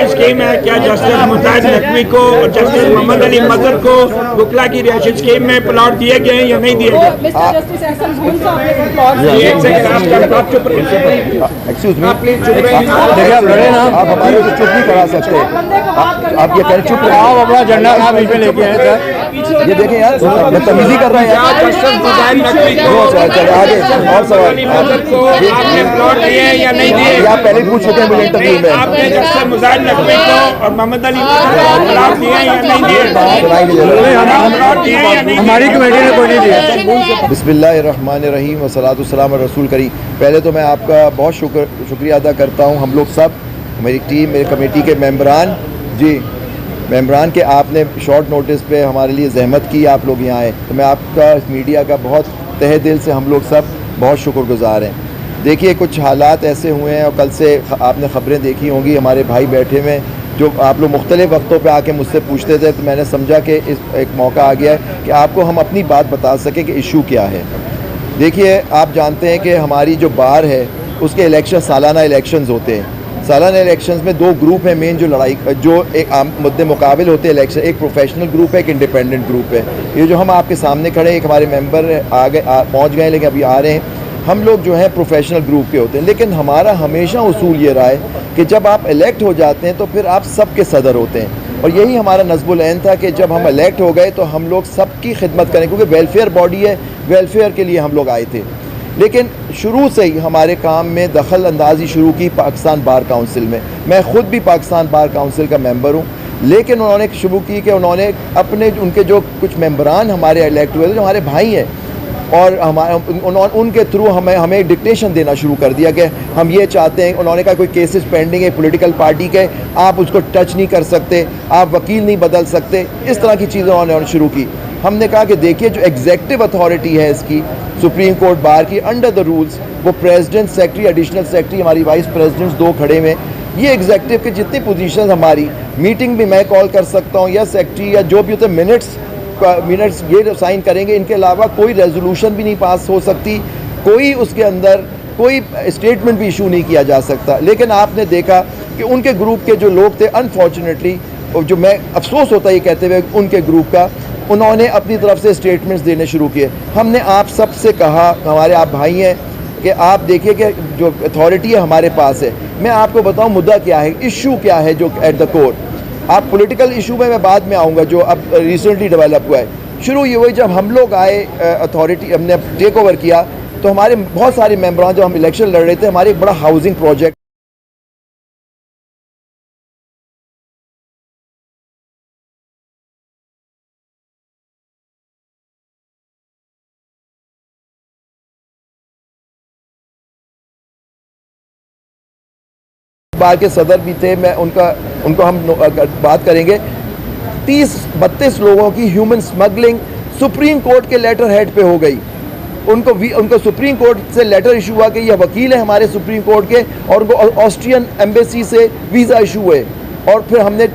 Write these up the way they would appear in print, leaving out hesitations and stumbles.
Scheme है, क्या justice मुताहिद Naqvi को और जस्टिस मोहम्मद अली मजहर को बुकला की रिहायशी स्कीम में प्लॉट दिए गए हैं या नहीं दिए गए? आप हमारे को चुप नहीं करा सकते। आप ये कह चुप रहो, अपना झंडा आप बीच में लेके आए सर। ये देखें यार, मैं तमीज़ी कर रहा हूँ यार। चले आगे और सवाल प्लॉट दिए या नहीं दिए? आप पहले पूछ चुके हैं मुझे इंटरव्यू में। आपने जस्टिस मुताहिद नकवी को और मोहम्मद अली मजहर को प्लॉट दिए या नहीं दिए? हमारी कमेटी ने कोई नहीं दिया। बिस्मिल्लाहिर्रहमानिर्रहीम वस्सलातु वस्सलामु अला रसूल करीम। पहले तो मैं आपका बहुत शुक्रिया अदा करता हूँ। हम लोग सब, मेरी टीम, मेरी कमेटी के मेंबरान के आपने शॉर्ट नोटिस पे हमारे लिए जहमत की, आप लोग यहाँ आए, तो मैं आपका मीडिया का बहुत तहे दिल से हम लोग सब बहुत शुक्रगुजार हैं। देखिए, कुछ हालात ऐसे हुए हैं और कल से आपने ख़बरें देखी होंगी, हमारे भाई बैठे हुए जो आप लोग मुख्तलिफ़ वक्तों पे आके मुझसे पूछते थे, तो मैंने समझा कि इस एक मौका आ गया है कि आपको हम अपनी बात बता सकें कि इशू क्या है। देखिए, आप जानते हैं कि हमारी जो बार है उसके इलेक्शन, सालाना इलेक्शंस होते हैं। सालाना इलेक्शंस में दो ग्रुप हैं मेन, जो एक मुद्दे मुकाबिल होते हैं इलेक्शन। एक प्रोफेशनल ग्रुप है, एक इंडिपेंडेंट ग्रुप है। ये जो हम आपके सामने खड़े, एक हमारे मेंबर पहुँच गए लेकिन अभी आ रहे हैं। हम लोग जो हैं प्रोफेशनल ग्रुप के होते हैं, लेकिन हमारा हमेशा उसूल ये रहा है कि जब आप इलेक्ट हो जाते हैं तो फिर आप सबके सदर होते हैं, और यही हमारा नज़्बुल ऐन था कि जब हम इलेक्ट हो गए तो हम लोग सबकी खिदमत करें, क्योंकि वेलफेयर बॉडी है, वेलफेयर के लिए हम लोग आए थे। लेकिन शुरू से ही हमारे काम में दखल अंदाजी शुरू की पाकिस्तान बार काउंसिल में। मैं ख़ुद भी पाकिस्तान बार काउंसिल का मेंबर हूँ, लेकिन उन्होंने शुरू की कि उन्होंने उनके जो कुछ मेंबरान हमारे इलेक्ट हुए थे, जो हमारे भाई हैं, और उनके थ्रू हमें डिक्टेशन देना शुरू कर दिया कि हम ये चाहते हैं। उन्होंने कहा कोई केसेस पेंडिंग है पॉलिटिकल पार्टी के, आप उसको टच नहीं कर सकते, आप वकील नहीं बदल सकते, इस तरह की चीज़ें उन्होंने शुरू की। हमने कहा कि देखिए, जो एग्जेक्टिव अथॉरिटी है इसकी, सुप्रीम कोर्ट बार की, अंडर द रूल्स, वो प्रेसिडेंट, सेक्रेटरी, एडिशनल सेक्रेटरी, हमारी वाइस प्रेसिडेंट्स दो खड़े हुए। ये एग्जेक्टिव के जितनी पोजीशन, हमारी मीटिंग भी मैं कॉल कर सकता हूँ, या सेक्रेटरी या जो भी होते हैं, मिनट्स ये साइन करेंगे। इनके अलावा कोई रेजोल्यूशन भी नहीं पास हो सकती, कोई उसके अंदर कोई स्टेटमेंट भी इशू नहीं किया जा सकता। लेकिन आपने देखा कि उनके ग्रुप के जो लोग थे, अनफॉर्चुनेटली, जो मैं अफसोस होता है ये कहते हुए उनके ग्रुप का, उन्होंने अपनी तरफ से स्टेटमेंट्स देने शुरू किए। हमने आप सब से कहा, हमारे आप भाई हैं, कि आप देखिए कि जो अथॉरिटी है हमारे पास है। मैं आपको बताऊं मुद्दा क्या है, इशू क्या है जो एट द कोर। आप पॉलिटिकल इशू में मैं बाद में आऊँगा, जो अब रिसेंटली डेवलप हुआ है। शुरू ये हुई जब हम लोग आए, अथॉरिटी हमने टेक ओवर किया, तो हमारे बहुत सारे मेंबरान, जो हम इलेक्शन लड़ रहे थे, हमारे एक बड़ा हाउसिंग प्रोजेक्ट बार के सदर भी थे, मैं उनको हम बात करेंगे। 30-32 लोगों की ह्यूमन स्मगलिंग सुप्रीम कोर्ट के लेटर हेड पे हो गई। उनको सुप्रीम कोर्ट से लेटर इशू हुआ कि यह वकील है हमारे सुप्रीम कोर्ट के, और उनको ऑस्ट्रियन एम्बेसी से वीज़ा इशू हुए। और फिर हमने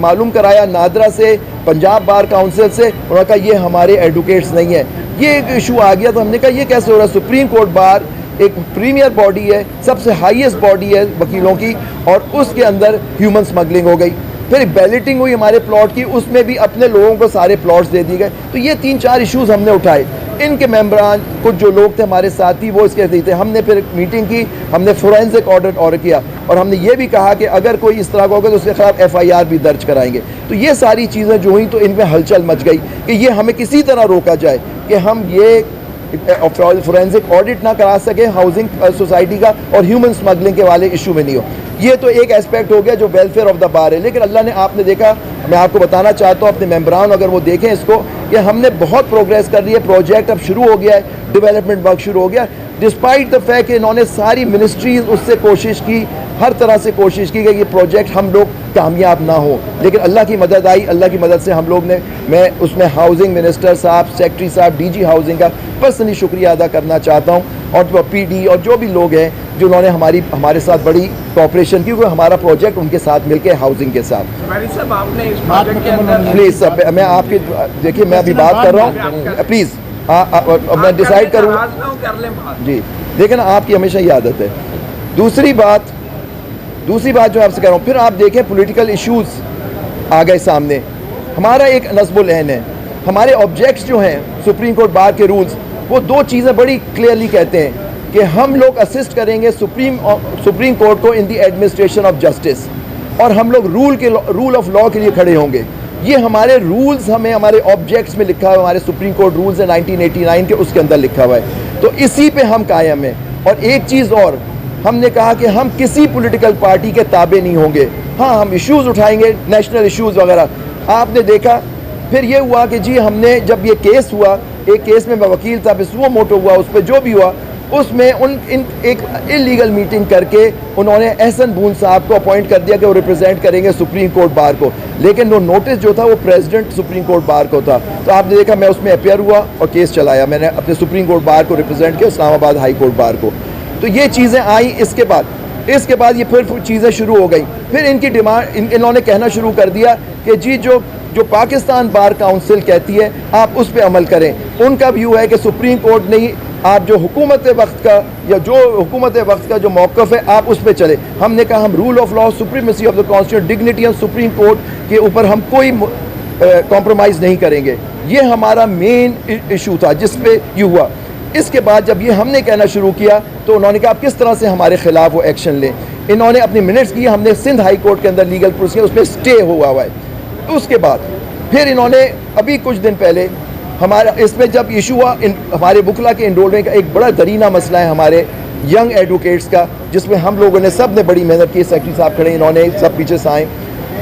मालूम कराया नादरा से, पंजाब बार काउंसिल से, उन्होंने कहा ये हमारे एडवोकेट्स नहीं है। ये एक इशू आ गया, तो हमने कहा ये कैसे हो रहा है। सुप्रीम कोर्ट बार एक प्रीमियर बॉडी है, सबसे हाईएस्ट बॉडी है वकीलों की, और उसके अंदर ह्यूमन स्मगलिंग हो गई। फिर बैलेटिंग हुई हमारे प्लॉट की, उसमें भी अपने लोगों को सारे प्लॉट्स दे दिए गए। तो ये 3-4 इश्यूज़ हमने उठाए। इनके मेंबरान, कुछ जो लोग थे हमारे साथी, वो इसके थे। हमने फिर मीटिंग की, हमने फोरेंसिक ऑर्डर किया, और हमने ये भी कहा कि अगर कोई इस तरह का होगा तो उसके खिलाफ FIR भी दर्ज कराएंगे। तो ये सारी चीज़ें जो हुई, तो इनमें हलचल मच गई कि ये हमें किसी तरह रोका जाए कि हम ये फोरेंसिक ऑडिट ना करा सके हाउसिंग सोसाइटी का, और ह्यूमन स्मगलिंग के वाले इशू में नहीं हो। ये तो एक एस्पेक्ट हो गया जो वेलफेयर ऑफ द बार है। लेकिन अल्लाह ने, आपने देखा, मैं आपको बताना चाहता हूँ अपने मेंबरान, अगर वो देखें इसको, कि हमने बहुत प्रोग्रेस कर रही है। प्रोजेक्ट अब शुरू हो गया है, डेवलपमेंट वर्क शुरू हो गया, डिस्पाइट द फैक्ट कि इन्होंने सारी मिनिस्ट्रीज उससे कोशिश की, हर तरह से कोशिश की कि ये प्रोजेक्ट हम लोग कामयाब ना हो। लेकिन अल्लाह की मदद आई, अल्लाह की मदद से हम लोग ने, मैं उसमें हाउसिंग मिनिस्टर साहब, सेक्रेटरी साहब, DG हाउसिंग का पर्सनली शुक्रिया अदा करना चाहता हूँ, और PD और जो भी लोग हैं जिन्होंने हमारे साथ बड़ी कोऑपरेशन की, क्योंकि हमारा प्रोजेक्ट उनके साथ मिलकर हाउसिंग के साथ। प्लीज़ सब, मैं आपकी, देखिए मैं अभी बात कर रहा हूँ, प्लीज़ मैं डिसाइड करूँगा जी। देखिए ना, आपकी हमेशा ये आदत है। दूसरी बात, दूसरी बात जो आपसे कह रहा हूँ, फिर आप देखें पॉलिटिकल इश्यूज़ आ गए सामने। हमारा एक नस्बुल एन है, हमारे ऑब्जेक्ट्स जो हैं सुप्रीम कोर्ट बार के रूल्स, वो दो चीज़ें बड़ी क्लियरली कहते हैं कि हम लोग असिस्ट करेंगे सुप्रीम कोर्ट को in the administration of justice, और हम लोग रूल ऑफ लॉ के लिए खड़े होंगे। ये हमारे रूल्स, हमें हमारे ऑब्जेक्ट्स में लिखा हुआ है, हमारे सुप्रीम कोर्ट रूल्स है 1989 के, उसके अंदर लिखा हुआ है। तो इसी पे हम कायम हैं। और एक चीज़ और, हमने कहा कि हम किसी पॉलिटिकल पार्टी के ताबे नहीं होंगे। हाँ, हम इश्यूज़ उठाएंगे, नेशनल इश्यूज़ वगैरह। आपने देखा फिर ये हुआ कि जी हमने जब ये केस हुआ, एक केस में मैं वकील था, सुओ मोटो हुआ, उस पर जो भी हुआ उसमें एक इलीगल मीटिंग करके उन्होंने एहसन बून साहब को अपॉइंट कर दिया कि वो रिप्रेजेंट करेंगे सुप्रीम कोर्ट बार को, लेकिन वो नोटिस जो था वो प्रेसिडेंट सुप्रीम कोर्ट बार को था। तो आपने देखा मैं उसमें अपेयर हुआ और केस चलाया, मैंने अपने सुप्रीम कोर्ट बार को रिप्रेजेंट किया, इस्लामाबाद हाई कोर्ट बार को। तो ये चीज़ें आई। इसके बाद ये फिर चीज़ें शुरू हो गई। फिर इनकी डिमांड, इन्होंने कहना शुरू कर दिया कि जी जो पाकिस्तान बार काउंसिल कहती है आप उस पर अमल करें। उनका व्यू है कि सुप्रीम कोर्ट नहीं, आप जो हुकूमत वक्त का जो मौक़िफ़ है आप उस पर चले। हमने कहा हम rule of law, supremacy of the constitution, dignity of supreme court के ऊपर हम कोई कॉम्प्रोमाइज़ नहीं करेंगे। ये हमारा मेन इशू था जिस पे ये हुआ। इसके बाद जब ये हमने कहना शुरू किया तो उन्होंने कहा आप किस तरह से हमारे खिलाफ वो एक्शन लें। इन्होंने अपनी मिनट्स की, हमने सिंध हाई कोर्ट के अंदर लीगल प्रोसीजर, उसमें स्टे हुआ है। उसके बाद फिर इन्होंने अभी कुछ दिन पहले हमारा इसमें जब इशू हुआ, हमारे बुकला के इनरोलमेंट का एक बड़ा दरीना मसला है हमारे यंग एडवोकेट्स का, जिसमें हम लोगों ने सब ने बड़ी मेहनत की, सेक्रेटरी साहब खड़े, इन्होंने सब पीछे से आए।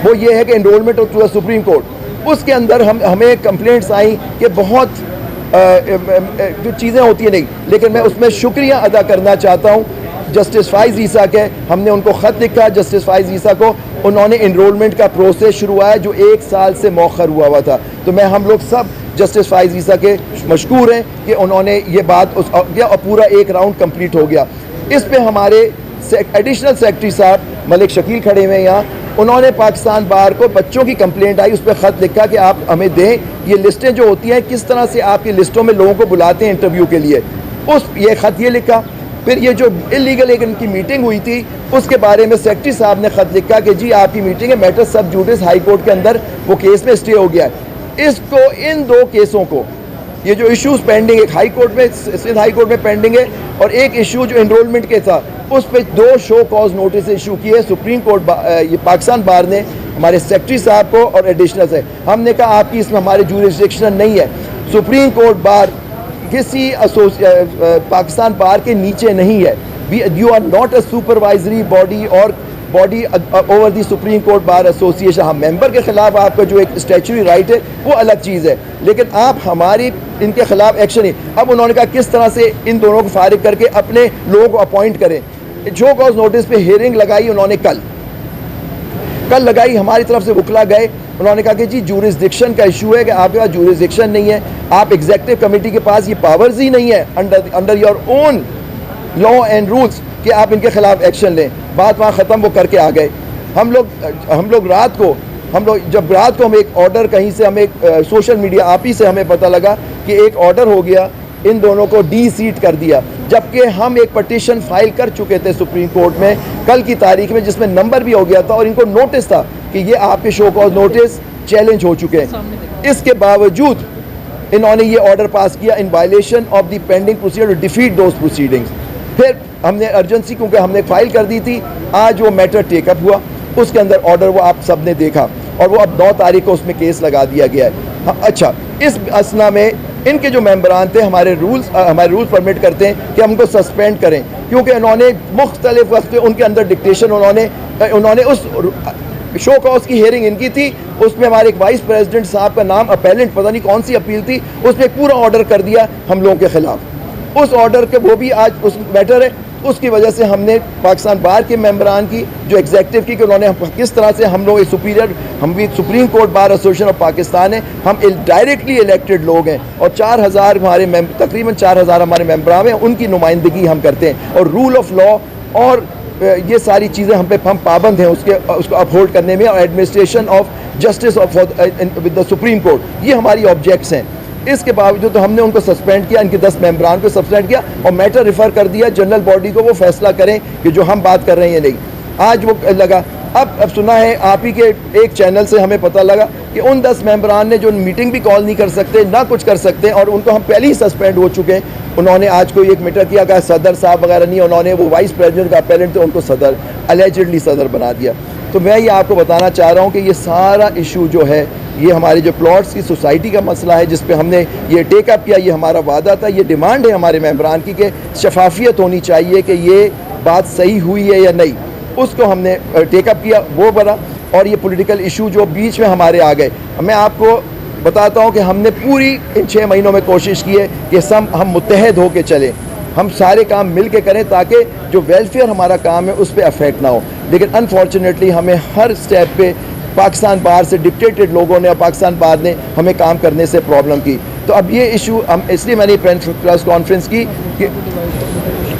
वो ये है कि enrolment to the supreme court, उसके अंदर हमें कंप्लेंट्स आई कि बहुत जो चीज़ें होती हैं नहीं, लेकिन मैं उसमें शुक्रिया अदा करना चाहता हूँ जस्टिस फाइज़ ईसा के। हमने उनको ख़त लिखा जस्टिस फाइज़ ईसा को, उन्होंने इनरोलमेंट का प्रोसेस शुरू हुआ है जो 1 साल से मौखर हुआ था। तो मैं हम लोग सब जस्टिस फाइज़ ईसा के मशकूर हैं कि उन्होंने ये बात किया और पूरा एक राउंड कंप्लीट हो गया। इस पे हमारे एडिशनल सेक्रेटरी साहब मलिक शकील खड़े हुए हैं यहाँ, उन्होंने पाकिस्तान बार को बच्चों की कंप्लेंट आई, उस पर ख़त लिखा कि आप हमें दें ये लिस्टें जो होती हैं, किस तरह से आपकी लिस्टों में लोगों को बुलाते हैं इंटरव्यू के लिए। ये ख़त ये लिखा। फिर ये जो इलीगल एक इनकी मीटिंग हुई थी उसके बारे में सेक्रेटरी साहब ने ख़त लिखा कि जी आपकी मीटिंग है, मैटर सब जुडिस हाई कोर्ट के अंदर वो केस में स्टे हो गया है। इसको, इन 2 केसों को, ये जो इश्यूज़ पेंडिंग, एक हाई कोर्ट में, सिंध हाई कोर्ट में पेंडिंग है, और एक इशू जो एनरोलमेंट के था उस पर 2 शो कॉज नोटिस इशू किए सुप्रीम कोर्ट ये पाकिस्तान बार ने हमारे सेक्रेटरी साहब को और एडिशनल से। हमने कहा आपकी इसमें हमारे जुरिस्डिक्शन नहीं है। सुप्रीम कोर्ट बार किसी पाकिस्तान बार के नीचे नहीं है। You are not a supervisory body और body over the Supreme Court Bar Association. हम मेंबर के खिलाफ आपका जो एक स्टैच्यूटरी राइट है वो अलग चीज़ है, लेकिन आप हमारी इनके खिलाफ एक्शन ही। अब उन्होंने कहा किस तरह से इन दोनों को फारिग करके अपने लोगों को अपॉइंट करें। जो कॉज नोटिस पे हियरिंग लगाई उन्होंने कल लगाई, हमारी तरफ से वकला गए, उन्होंने कहा कि जी जुरिस्डिक्शन का इशू है कि आपके पास जुरिस्डिक्शन नहीं है, आप एग्जीक्यूटिव कमेटी के पास ये पावर्स ही नहीं है under your own law and rules कि आप इनके खिलाफ एक्शन लें। बात वहाँ ख़त्म, वो करके आ गए। हम लोग रात को हम एक ऑर्डर कहीं से, हमें सोशल मीडिया आप ही से हमें पता लगा कि एक ऑर्डर हो गया, इन दोनों को डी सीट कर दिया, जबकि हम एक पटिशन फाइल कर चुके थे सुप्रीम कोर्ट में कल की तारीख में, जिसमें नंबर भी हो गया था और इनको नोटिस था कि ये आपके शो कॉज नोटिस चैलेंज हो चुके हैं। इसके बावजूद इन्होंने ये ऑर्डर पास किया in violation of the pending procedure to defeat those proceedings. फिर हमने अर्जेंसी, क्योंकि हमने फाइल कर दी थी, आज वो मैटर टेकअप हुआ, उसके अंदर ऑर्डर वो आप सब ने देखा और वो अब 9 तारीख को उसमें केस लगा दिया गया है। अच्छा, इस असना में इनके जो मेंबरान थे हमारे रूल्स परमिट करते हैं कि हम उनको सस्पेंड करें, क्योंकि उन्होंने मुख्तलिफ वक्त पे उनके अंदर डिक्टेशन उन्होंने उस शो कॉज की हियरिंग इनकी थी, उसमें हमारे एक वाइस प्रेसिडेंट साहब का नाम अपेलेंट, पता नहीं कौन सी अपील थी, उसमें एक पूरा ऑर्डर कर दिया हम लोगों के खिलाफ। उस ऑर्डर के वो भी आज उस मैटर है, उसकी वजह से हमने पाकिस्तान बार के मेंबरान की जो एग्जीक्यूटिव की कि उन्होंने किस तरह से हम लोग सुपीरियर, हम भी supreme Court Bar association of Pakistan है, हम डायरेक्टली इलेक्टेड लोग हैं और 4000 हमारे तकरीबन 4000 हमारे मेंबरान हैं, उनकी नुमाइंदगी हम करते हैं और रूल ऑफ लॉ और ये सारी चीज़ें हम पाबंद हैं उसको अपहोल्ड करने में, और administration of justice with the supreme court, ये हमारी ऑब्जेक्ट्स हैं। इसके बावजूद तो हमने उनको सस्पेंड किया, इनके 10 मेंबरान को सस्पेंड किया और मैटर रिफ़र कर दिया जनरल बॉडी को, वो फैसला करें कि जो हम बात कर रहे हैं नहीं। आज वो लगा। अब सुना है आप ही के एक चैनल से हमें पता लगा कि उन 10 मेंबरान ने जो मीटिंग भी कॉल नहीं कर सकते, ना कुछ कर सकते, और उनको हम पहले ही सस्पेंड हो चुके हैं। उन्होंने आज कोई एक मीटर किया, कहा सदर साहब वगैरह नहीं, उन्होंने वो वाइस प्रेसिडेंट का अपेरेंट थे, उनको सदर अलेजिडली सदर बना दिया। तो मैं ये आपको बताना चाह रहा हूँ कि ये सारा इशू जो है, ये हमारे जो प्लॉट्स की सोसाइटी का मसला है, जिस पे हमने ये टेकअप किया, ये हमारा वादा था, ये डिमांड है हमारे मेंबरान की कि शफाफियत होनी चाहिए कि ये बात सही हुई है या नहीं। उसको हमने टेकअप किया, वो बना। और ये पॉलिटिकल इशू जो बीच में हमारे आ गए, मैं आपको बताता हूँ कि हमने पूरी इन 6 महीनों में कोशिश की है कि हम मुत्तहद होकर चलें, हम सारे काम मिल के करें ताकि जो वेलफेयर हमारा काम है उस पर अफेक्ट ना हो। लेकिन अनफॉर्चुनेटली हमें हर स्टेप पे पाकिस्तान बाहर से डिक्टेटेड लोगों ने और पाकिस्तान बाहर ने हमें काम करने से प्रॉब्लम की। तो अब ये इशू हम, इसलिए मैंने प्रेस कॉन्फ्रेंस की कि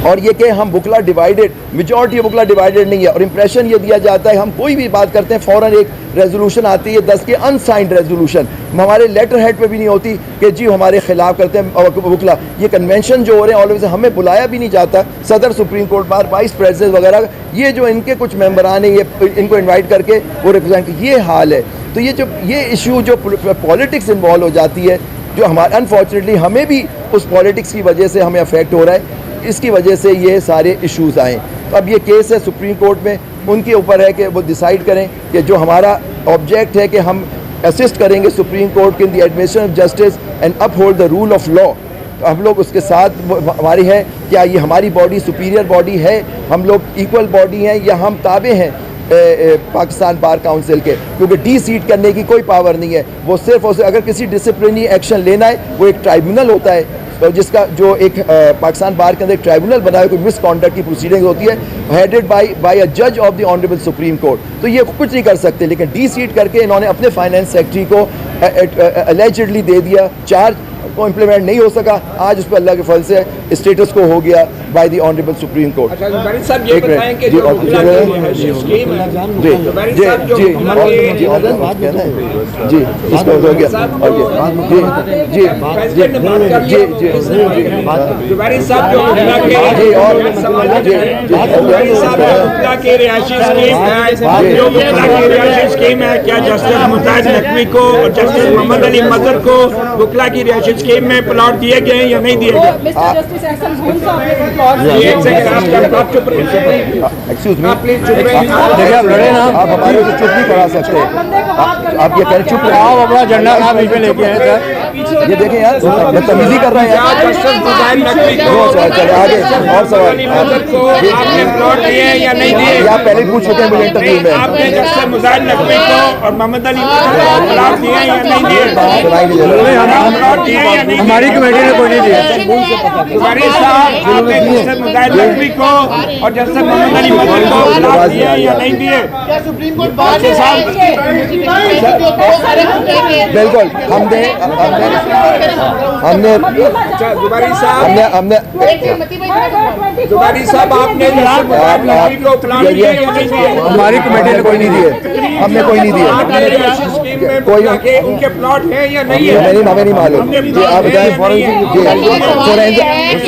और ये कि हम बुकला डिवाइडेड, मेजॉरिटी बुकला डिवाइडेड नहीं है। और इंप्रेशन ये दिया जाता है, हम कोई भी बात करते हैं फ़ौरन एक रेजोल्यूशन आती है 10 की अनसाइंड रेजोल्यूशन, हमारे लेटर हेड पे भी नहीं होती कि जी हमारे खिलाफ करते हैं बुकला। ये कन्वेंशन जो हो रहे हैं ऑलवेज हमें बुलाया भी नहीं जाता, सदर सुप्रीम कोर्ट बार वाइस प्रेसिडेंट वगैरह, ये जो इनके कुछ मेंबरान हैं ये इनको इन्वाइट करके वो रिप्रेजेंट, ये हाल है। तो ये इशू जो पॉलिटिक्स इन्वॉल्व हो जाती है, जो हमारे अनफॉर्चुनेटली हमें भी उस पॉलिटिक्स की वजह से हमें अफेक्ट हो रहा है, इसकी वजह से ये सारे इश्यूज़ आए। तो अब ये केस है सुप्रीम कोर्ट में, उनके ऊपर है कि वो डिसाइड करें कि जो हमारा ऑब्जेक्ट है कि हम असिस्ट करेंगे supreme court in the administration of justice and uphold the rule of law. तो हम लोग उसके साथ हमारी है, क्या ये हमारी बॉडी सुपीरियर बॉडी है, हम लोग इक्वल बॉडी हैं, या हम ताबे हैं पाकिस्तान बार काउंसिल के, क्योंकि डी-सीट करने की कोई पावर नहीं है। वो सिर्फ और सिर्फ अगर किसी डिसिप्लिनरी एक्शन लेना है, वो एक ट्राइब्यूनल होता है, तो जिसका जो एक पाकिस्तान बार के अंदर एक ट्राइब्यूनल बना है, कोई मिसकॉन्डक्ट की प्रोसीडिंग होती है, हेडेड बाय अ जज of the honourable Supreme court. तो ये कुछ नहीं कर सकते। लेकिन डी-सीट करके इन्होंने अपने फाइनेंस सेक्रेटरी को अलेजिडली दे दिया चार्ज, को इम्प्लीमेंट नहीं हो सका। आज उस पर अल्लाह के फल से स्टेटस को हो गया by the honourable Supreme Court. जी इसको हो गया स्कीम है, क्या जस्टिस मुताहिद नकवी को और जस्टिस मोहम्मद अली मजहर को बुकला की रिहायशी स्कीम में प्लॉट दिए गए या नहीं दिए गए? एक्सक्यूज मी, देखिए आप लड़े ना, आप हमारे को चुप नहीं करा सकते। आप ये करें, चुप रहो, अपना झंडा कहाँ बीच में लेके आए सर? ये देखें यार, बदतमीजी कर रहे हैं यार। चले आगे और सवाल, आपने प्लॉट दिए या नहीं दिए? आप पहले पूछ चुके हैं मुझे इंटरव्यू में। आपने जस्टिस मुजाहिद नकवी को और मोहम्मद अली को प्लॉट दिए या नहीं दिए? प्लॉट दिए या नहीं? हमारी कमेटी ने कोई नहीं दिया। जुबारी साहब, आपने जस्टिस मुजाहिद नकवी को और जस्टिस मोहम्मद अली मजहर को प्लॉट दिए या नहीं दिए? बिल्कुल हमने जुबारी साहब, आपने को प्लान दिए या नहीं दिए? हमारी कमेटी ने कोई नहीं दिए, हमने कोई नहीं दिए। कोई उनके प्लॉट है या नहीं है? हमें नहीं मालूम। आप बताएं फोरेंसिक,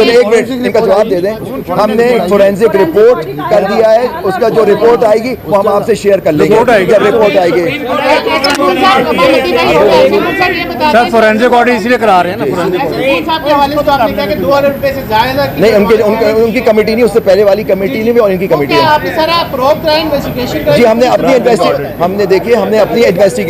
एक मिनट इनका जवाब दे दें। हमने फोरेंसिक रिपोर्ट कर दिया है, उसका जो रिपोर्ट आएगी वो हम आपसे शेयर कर लेंगे। रिपोर्ट आएगी सर, फोरेंसिक ऑडिट इसलिए करा रहे हैं ना, नहीं, उनकी कमेटी नहीं, उससे पहले वाली कमेटी नहीं भी, और इनकी कमेटी है। जी हमने अपनी हमने देखिए हमने अपनी इन्वेस्टिगेशन